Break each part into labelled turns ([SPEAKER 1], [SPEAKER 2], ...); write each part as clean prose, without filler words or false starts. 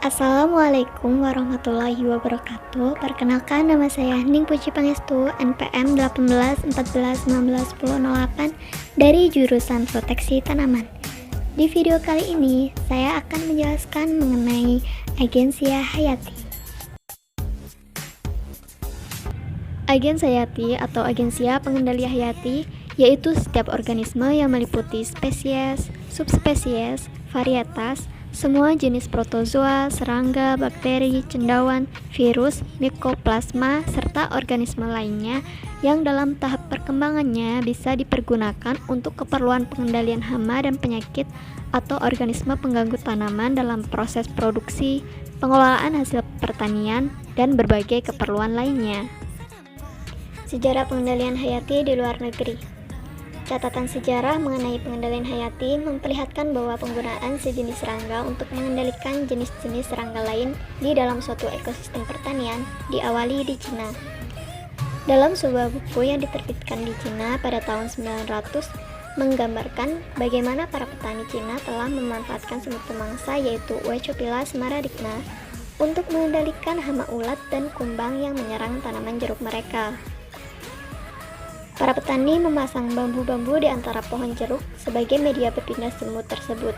[SPEAKER 1] Assalamualaikum warahmatullahi wabarakatuh. Perkenalkan, nama saya Hening Puji Pangestu, NPM 1814191008 dari jurusan Proteksi Tanaman. Di video kali ini, saya akan menjelaskan mengenai Agensia Hayati. Agensia Hayati atau Agensia Pengendali Hayati yaitu setiap organisme yang meliputi spesies, subspesies, varietas, semua jenis protozoa, serangga, bakteri, cendawan, virus, mikoplasma, serta organisme lainnya yang dalam tahap perkembangannya bisa dipergunakan untuk keperluan pengendalian hama dan penyakit atau organisme pengganggu tanaman dalam proses produksi, pengelolaan hasil pertanian, dan berbagai keperluan lainnya. Sejarah pengendalian hayati di luar negeri. Catatan sejarah mengenai pengendalian hayati memperlihatkan bahwa penggunaan sejenis serangga untuk mengendalikan jenis-jenis serangga lain di dalam suatu ekosistem pertanian diawali di Cina. Dalam sebuah buku yang diterbitkan di Cina pada tahun 900 menggambarkan bagaimana para petani Cina telah memanfaatkan semut pemangsa yaitu Eucophila semaradicna untuk mengendalikan hama ulat dan kumbang yang menyerang tanaman jeruk mereka. Para petani memasang bambu-bambu di antara pohon jeruk sebagai media berpindah semut tersebut,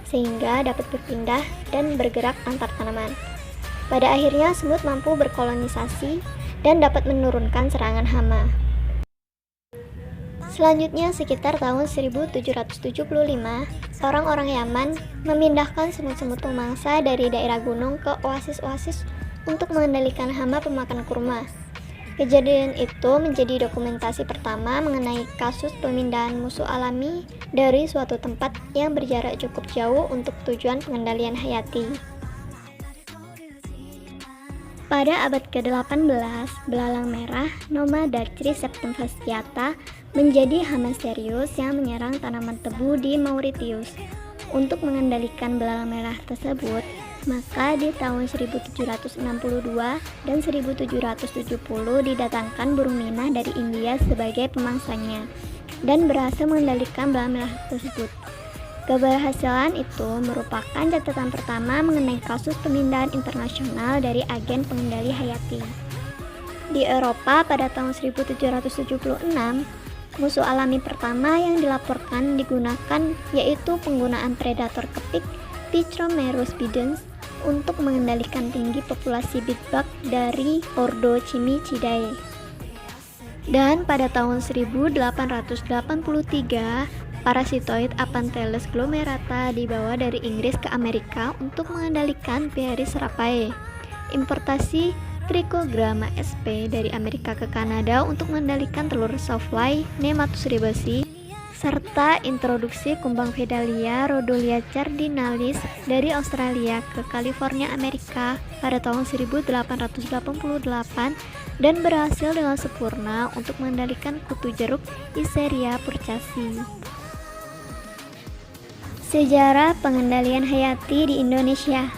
[SPEAKER 1] sehingga dapat berpindah dan bergerak antar tanaman. Pada akhirnya semut mampu berkolonisasi dan dapat menurunkan serangan hama. Selanjutnya, sekitar tahun 1775, orang-orang Yaman memindahkan semut-semut pemangsa dari daerah gunung ke oasis-oasis untuk mengendalikan hama pemakan kurma. Kejadian itu menjadi dokumentasi pertama mengenai kasus pemindahan musuh alami dari suatu tempat yang berjarak cukup jauh untuk tujuan pengendalian hayati. Pada abad ke-18, belalang merah Nomadacris septemfasciata menjadi hama serius yang menyerang tanaman tebu di Mauritius. Untuk mengendalikan belalang merah tersebut, maka di tahun 1762 dan 1770 didatangkan burung minah dari India sebagai pemangsanya dan berhasil mengendalikan belalang merah tersebut. Keberhasilan itu merupakan catatan pertama mengenai kasus pemindahan internasional dari agen pengendali hayati. Di Eropa pada tahun 1776, musuh alami pertama yang dilaporkan digunakan yaitu penggunaan predator kepik Picromerus bidens untuk mengendalikan tinggi populasi bedbug dari Ordo Cimicidae. Dan pada tahun 1883, parasitoid Aphanteles glomerata dibawa dari Inggris ke Amerika untuk mengendalikan Pieris rapae. Importasi Trichogramma sp dari Amerika ke Kanada untuk mengendalikan telur sawfly Nematus ribasi, serta introduksi kumbang Vedalia rhodolia cardinalis dari Australia ke California, Amerika pada tahun 1888 dan berhasil dengan sempurna untuk mengendalikan kutu jeruk Escherichia purchasii. Sejarah pengendalian hayati di Indonesia.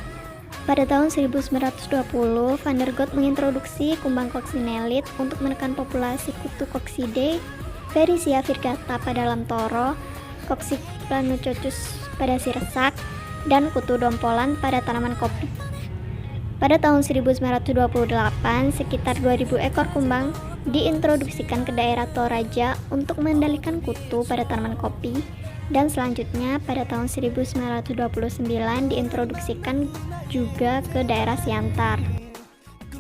[SPEAKER 1] Pada tahun 1920, Van der Goot mengintroduksi kumbang coccinellid untuk menekan populasi kutu Coccidae, Fericia virgata pada lam toro, Cocciplanococcus pada sirsak, dan kutu dompolan pada tanaman kopi. Pada tahun 1928, sekitar 2000 ekor kumbang diintroduksikan ke daerah Toraja untuk mengendalikan kutu pada tanaman kopi, dan selanjutnya pada tahun 1929 diintroduksikan juga ke daerah Siantar.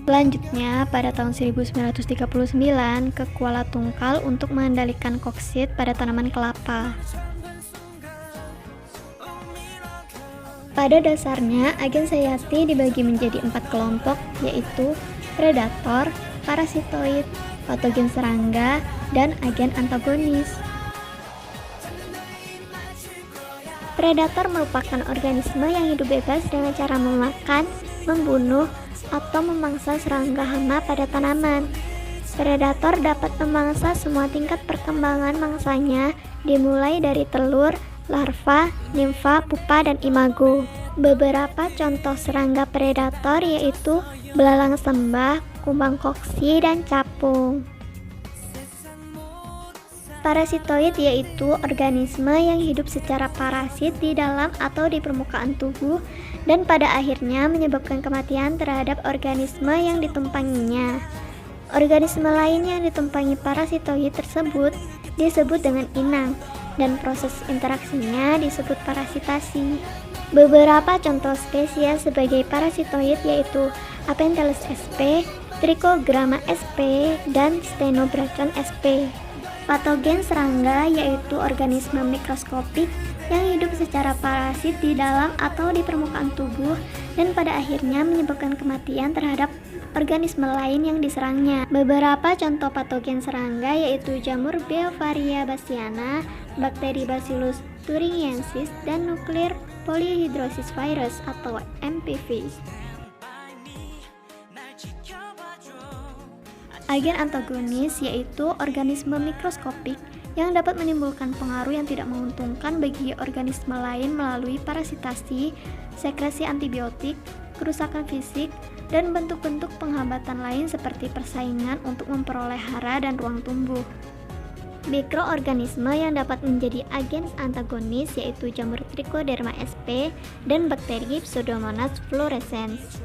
[SPEAKER 1] Selanjutnya, pada tahun 1939 ke Kuala Tungkal untuk mengendalikan koksit pada tanaman kelapa. Pada dasarnya, agen hayati dibagi menjadi 4 kelompok, yaitu predator, parasitoid, patogen serangga, dan agen antagonis. Predator merupakan organisme yang hidup bebas dengan cara memakan, membunuh, atau memangsa serangga hama pada tanaman. Predator dapat memangsa semua tingkat perkembangan mangsanya, dimulai dari telur, larva, nimfa, pupa, dan imago. Beberapa contoh serangga predator yaitu belalang sembah, kumbang koksi, dan capung. Parasitoid yaitu organisme yang hidup secara parasit di dalam atau di permukaan tubuh dan pada akhirnya menyebabkan kematian terhadap organisme yang ditumpanginya. Organisme lain yang ditumpangi parasitoid tersebut disebut dengan inang dan proses interaksinya disebut parasitasi. Beberapa contoh spesies sebagai parasitoid yaitu Apentheles sp, Trichogramma sp, dan Stenobrachon sp. Patogen serangga yaitu organisme mikroskopik yang hidup secara parasit di dalam atau di permukaan tubuh dan pada akhirnya menyebabkan kematian terhadap organisme lain yang diserangnya. Beberapa contoh patogen serangga yaitu jamur Beauveria bassiana, bakteri Bacillus thuringiensis, dan nuklear polyhedrosis virus atau MPV. Agen antagonis yaitu organisme mikroskopik yang dapat menimbulkan pengaruh yang tidak menguntungkan bagi organisme lain melalui parasitasi, sekresi antibiotik, kerusakan fisik, dan bentuk-bentuk penghambatan lain seperti persaingan untuk memperoleh hara dan ruang tumbuh. Mikroorganisme yang dapat menjadi agen antagonis yaitu jamur Trichoderma sp dan bakteri Pseudomonas fluorescens.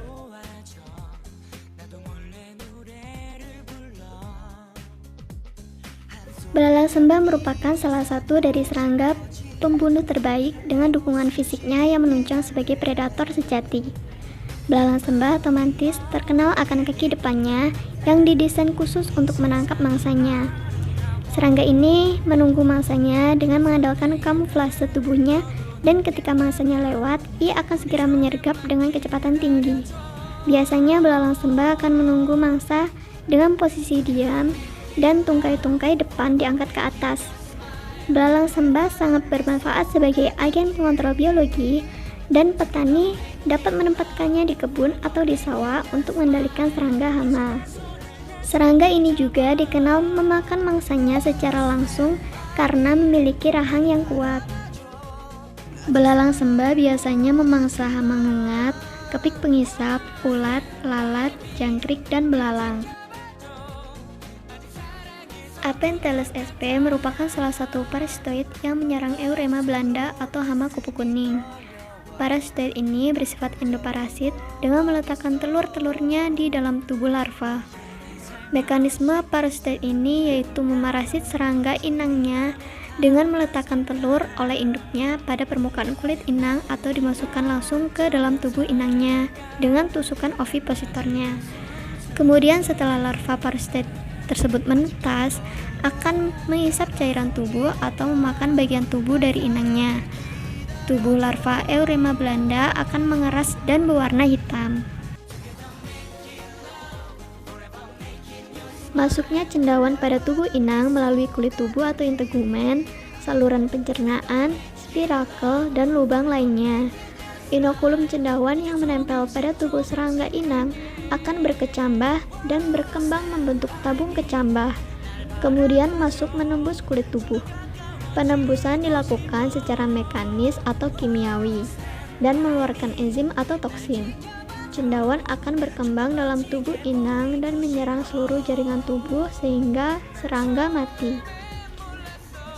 [SPEAKER 1] Belalang sembah merupakan salah satu dari serangga pembunuh terbaik dengan dukungan fisiknya yang menunjang sebagai predator sejati. Belalang sembah atau mantis terkenal akan kaki depannya yang didesain khusus untuk menangkap mangsanya. Serangga ini menunggu mangsanya dengan mengandalkan kamuflase tubuhnya dan ketika mangsanya lewat, ia akan segera menyergap dengan kecepatan tinggi. Biasanya belalang sembah akan menunggu mangsa dengan posisi diam dan tungkai-tungkai depan diangkat ke atas. Belalang sembah sangat bermanfaat sebagai agen pengontrol biologi dan petani dapat menempatkannya di kebun atau di sawah untuk mengendalikan serangga hama. Serangga ini juga dikenal memakan mangsanya secara langsung karena memiliki rahang yang kuat. Belalang sembah biasanya memangsa hama ngengat, kepik pengisap, ulat, lalat, jangkrik, dan belalang. Apentheles sp merupakan salah satu parasitoid yang menyerang Eurema belanda atau hama kupu kuning. Parasitoid ini bersifat endoparasit dengan meletakkan telur-telurnya di dalam tubuh larva. Mekanisme parasitoid ini yaitu memarasit serangga inangnya dengan meletakkan telur oleh induknya pada permukaan kulit inang atau dimasukkan langsung ke dalam tubuh inangnya dengan tusukan ovipositornya. Kemudian setelah larva parasitoid tersebut menetas, akan menghisap cairan tubuh atau memakan bagian tubuh dari inangnya. Tubuh larva Eurema belanda akan mengeras dan berwarna hitam. Masuknya cendawan pada tubuh inang melalui kulit tubuh atau integumen, saluran pencernaan, spirakel, dan lubang lainnya. Inokulum cendawan yang menempel pada tubuh serangga inang akan berkecambah dan berkembang membentuk tabung kecambah, kemudian masuk menembus kulit tubuh. Penembusan dilakukan secara mekanis atau kimiawi dan mengeluarkan enzim atau toksin. Cendawan akan berkembang dalam tubuh inang dan menyerang seluruh jaringan tubuh sehingga serangga mati.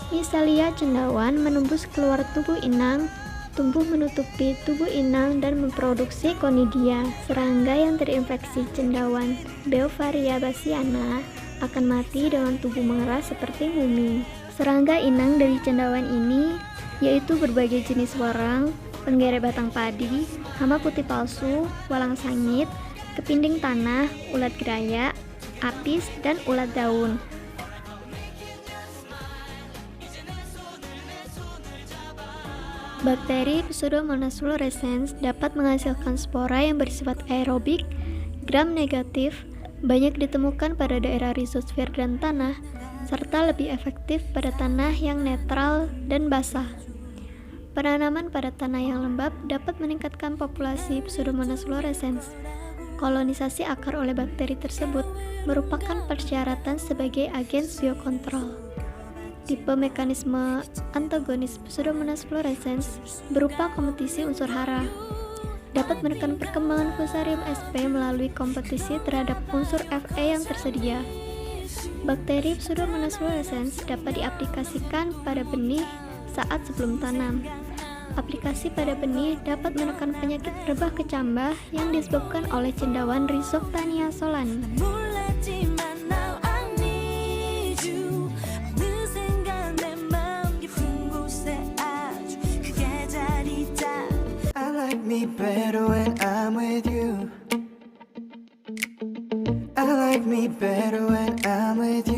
[SPEAKER 1] Misalia cendawan menembus keluar tubuh inang, tumbuh menutupi tubuh inang dan memproduksi konidia. Serangga yang terinfeksi cendawan Beauveria bassiana akan mati dengan tubuh mengeras seperti mumi. Serangga inang dari cendawan ini yaitu berbagai jenis warang, penggeret batang padi, hama putih palsu, walang sangit, kepinding tanah, ulat geraya, apis, dan ulat daun. Bakteri Pseudomonas fluorescens dapat menghasilkan spora yang bersifat aerobik, gram negatif, banyak ditemukan pada daerah rhizosfer dan tanah, serta lebih efektif pada tanah yang netral dan basah. Penanaman pada tanah yang lembab dapat meningkatkan populasi Pseudomonas fluorescens. Kolonisasi akar oleh bakteri tersebut merupakan persyaratan sebagai agen biokontrol. Tipe mekanisme antagonis Pseudomonas fluorescens berupa kompetisi unsur hara. Dapat menekan perkembangan Fusarium sp melalui kompetisi terhadap unsur Fe yang tersedia. Bakteri Pseudomonas fluorescens dapat diaplikasikan pada benih saat sebelum tanam. Aplikasi pada benih dapat menekan penyakit rebah kecambah yang disebabkan oleh cendawan Rhizoctania solani.
[SPEAKER 2] I like me better when I'm with you. I like me better when I'm with you.